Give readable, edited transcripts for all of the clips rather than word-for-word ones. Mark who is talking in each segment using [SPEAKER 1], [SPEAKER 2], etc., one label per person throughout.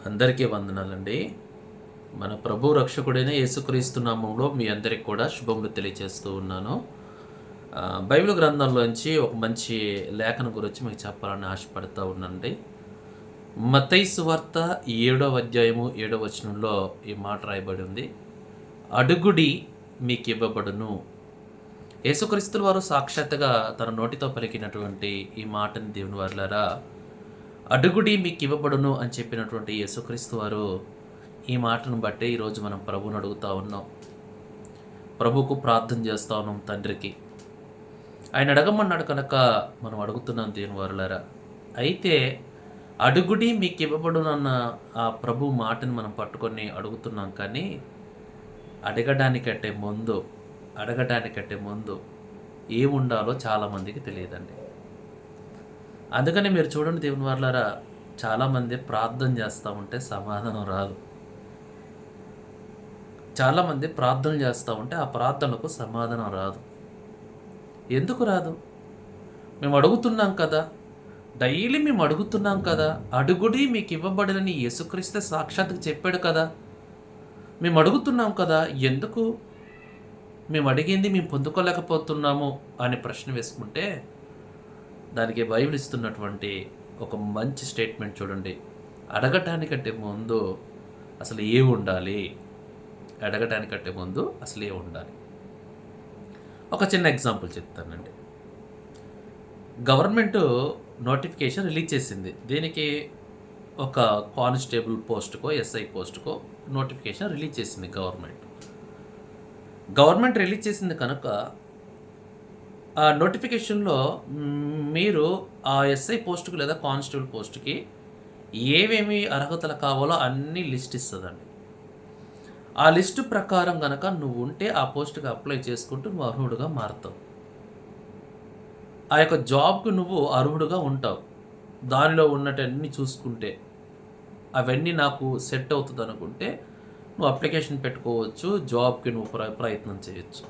[SPEAKER 1] అందరికీ వందనాలండి. మన ప్రభు రక్షకుడైన యేసుక్రీస్తు నామంలో మీ అందరికి కూడా శుభములు తెలియజేస్తూ ఉన్నాను. బైబిల్ గ్రంథంలోంచి ఒక మంచి లేఖనం గురించి మీకు చెప్పాలని ఆశపడతా ఉన్నానండి. మత్తయి సువార్త 7వ అధ్యాయము 7వ వచనంలో ఈ మాట రాయబడి ఉంది. అడుగుడి మీకు ఇవ్వబడును. యేసుక్రీస్తుల వారు సాక్షాత్తుగా తన నోటితో పలికినటువంటి ఈ మాటని దేవుని వారులారా, అడుగుడి మీకు ఇవ్వబడును అని చెప్పినటువంటి యేసుక్రీస్తు వారు ఈ మాటను బట్టి ఈరోజు మనం ప్రభువుని అడుగుతూ ఉన్నాం. ప్రభువుకు ప్రార్థన చేస్తూ ఉన్నాం తండ్రికి. ఆయన అడగమన్నాడు కనుక మనం అడుగుతున్నాం దేవుని వారులారా. అయితే అడుగుడి మీకు ఇవ్వబడును అన్న ఆ ప్రభు మాటని మనం పట్టుకొని అడుగుతున్నాం, కానీ అడగడానికంటే ముందు ఏముండాలో చాలామందికి తెలియదండి. అందుకని మీరు చూడండి దేవుని వారులారా, చాలామంది ప్రార్థన చేస్తూ ఉంటే సమాధానం రాదు. చాలామంది ప్రార్థన చేస్తూ ఉంటే ఆ ప్రార్థనకు సమాధానం రాదు. ఎందుకు రాదు? మేము అడుగుతున్నాం కదా, డైలీ మేము అడుగుతున్నాం కదా, అడుగుడి మీకు ఇవ్వబడని యేసుక్రీస్తు సాక్షాత్తుగా చెప్పాడు కదా, మేము అడుగుతున్నాం కదా, ఎందుకు మేము అడిగింది మేము పొందుకోలేకపోతున్నాము అని ప్రశ్న వేసుకుంటే దానికి బైబిల్ ఇస్తున్నటువంటి ఒక మంచి స్టేట్మెంట్ చూడండి. అడగటానికంటే ముందు అసలు ఏ ఉండాలి? ఒక చిన్న ఎగ్జాంపుల్ చెప్తానండి. గవర్నమెంట్ నోటిఫికేషన్ రిలీజ్ చేసింది. దీనికి ఒక కానిస్టేబుల్ పోస్టుకో ఎస్ఐ పోస్టుకో నోటిఫికేషన్ రిలీజ్ చేసింది గవర్నమెంట్ రిలీజ్ చేసింది కనుక ఆ నోటిఫికేషన్లో మీరు ఆ ఎస్ఐ పోస్టుకి లేదా కానిస్టేబుల్ పోస్టుకి ఏమేమి అర్హతలు కావాలో అన్నీ లిస్ట్ ఇస్తుందండి. ఆ లిస్టు ప్రకారం కనుక నువ్వు ఉంటే ఆ పోస్టుకి అప్లై చేసుకుంటూ నువ్వు అర్హుడుగా మారుతావు. ఆ యొక్క జాబ్కి నువ్వు అర్హుడుగా ఉంటావు. దానిలో ఉన్నటన్నీ చూసుకుంటే అవన్నీ నాకు సెట్ అవుతుంది అనుకుంటే నువ్వు అప్లికేషన్ పెట్టుకోవచ్చు, జాబ్కి నువ్వు ప్రయత్నం చేయొచ్చు.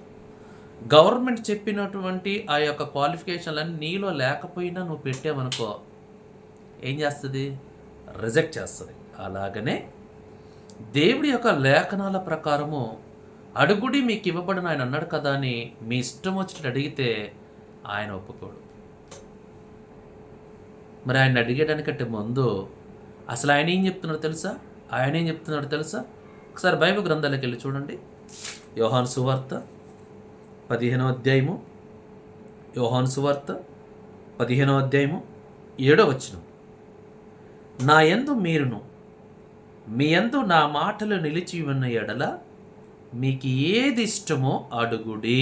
[SPEAKER 1] గవర్నమెంట్ చెప్పినటువంటి ఆ యొక్క క్వాలిఫికేషన్లన్నీ నీలో లేకపోయినా నువ్వు పెట్టావనుకో, ఏం చేస్తుంది? రిజెక్ట్ చేస్తుంది. అలాగనే దేవుడి యొక్క లేఖనాల ప్రకారము అడుగుడి మీకు ఇవ్వబడిన ఆయన అన్నాడు కదా అని మీ ఇష్టం వచ్చినట్టు అడిగితే ఆయన ఒప్పుకోడు. మరి ఆయన అడిగేదానికంటే ముందు అసలు ఆయన ఏం చెప్తున్నాడో తెలుసా? ఒకసారి బైబిల్ గ్రంథాలకు వెళ్ళి చూడండి. యోహాను సువార్త 15వ అధ్యాయము 7వ వచనం. నా యందు మీరును మీ యందు నా మాటలు నిలిచి ఉన్న ఎడల మీకు ఏది ఇష్టమో అడుగుడి,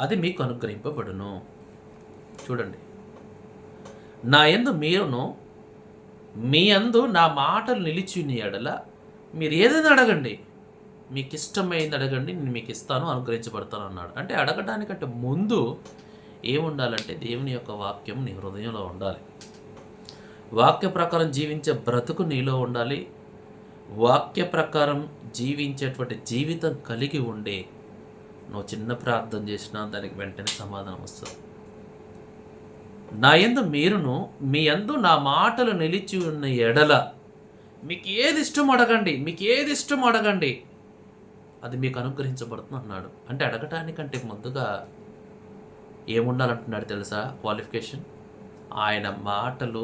[SPEAKER 1] అది మీకు అనుగ్రహింపబడును. చూడండి, నా యందు మీరును మీ యందు నా మాటలు నిలిచి ఉన్న ఎడల మీరు ఏదైనా అడగండి, మీకు ఇష్టమైంది అడగండి, నేను మీకు ఇస్తాను, అనుగ్రహించబడతాను అన్నాడు. అంటే అడగడానికంటే ముందు ఏముండాలంటే దేవుని యొక్క వాక్యం నీ హృదయంలో ఉండాలి. వాక్య ప్రకారం జీవించే బ్రతుకు నీలో ఉండాలి. వాక్య ప్రకారం జీవించేటువంటి జీవితం కలిగి ఉండే నువ్వు చిన్న ప్రార్థన చేసినా దానికి వెంటనే సమాధానం వస్తుంది. నా యందు మీరును మీ యందు నా మాటలు నిలిచి ఉన్న ఎడల మీకు ఏది ఇష్టం అడగండి, అది మీకు అనుగ్రహించబడుతుంది అన్నాడు. అంటే అడగటానికంటే ముందుగా ఏముండాలంటున్నాడు తెలుసా? క్వాలిఫికేషన్. ఆయన మాటలు,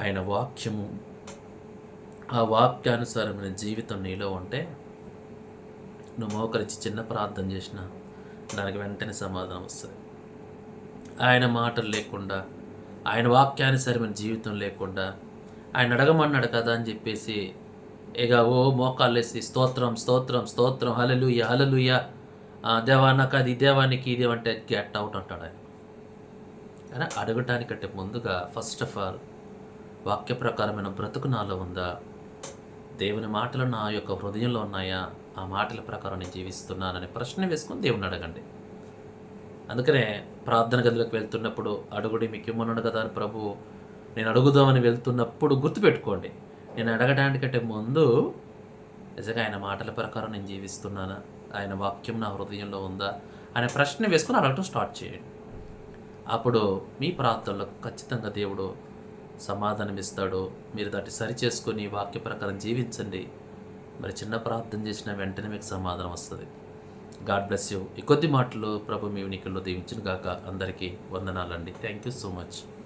[SPEAKER 1] ఆయన వాక్యము, ఆ వాక్యానుసారమైన జీవితం నీలో ఉంటే నువ్వు మోకరించి చిన్న ప్రార్థన చేసినా దానికి వెంటనే సమాధానం వస్తుంది. ఆయన మాటలు లేకుండా, ఆయన వాక్యానుసారమైన జీవితం లేకుండా, ఆయన అడగమన్నాడు కదా అని చెప్పేసి ఇక మోకాళ్ళేసి స్తోత్రం హల్లెలూయా దేవా నాకు అది, దేవానికి ఇది అంటే గెట్ అవుట్ అంటాడు ఆయన. కానీ అడగటానికంటే ముందుగా ఫస్ట్ ఆఫ్ ఆల్ వాక్య ప్రకారమైన బ్రతుకు నాలో ఉందా? దేవుని మాటలు నా యొక్క హృదయంలో ఉన్నాయా? ఆ మాటల ప్రకారం నేను జీవిస్తున్నానని ప్రశ్న వేసుకొని దేవుని అడగండి. అందుకనే ప్రార్థన గదిలోకి వెళ్తున్నప్పుడు అడుగుడి మీకు ఇమ్మన్నాడు కదా అని ప్రభు నేను అడుగుదామని వెళ్తున్నప్పుడు గుర్తుపెట్టుకోండి, నేను అడగడానికంటే ముందు నిజంగా ఆయన మాటల ప్రకారం నేను జీవిస్తున్నానా, ఆయన వాక్యం నా హృదయంలో ఉందా అనే ప్రశ్న వేసుకొని అడగటం స్టార్ట్ చేయండి. అప్పుడు మీ ప్రార్థనలకు ఖచ్చితంగా దేవుడు సమాధానం ఇస్తాడో మీరు దాన్ని సరిచేసుకొని వాక్య ప్రకారం జీవించండి. మరి చిన్న ప్రార్థన చేసిన వెంటనే మీకు సమాధానం వస్తుంది. God bless you. ఈ కొద్ది మాటలు ప్రభు మీ వినికిల్లో దీవించును గాక. అందరికీ వందనాలండి. Thank you so much.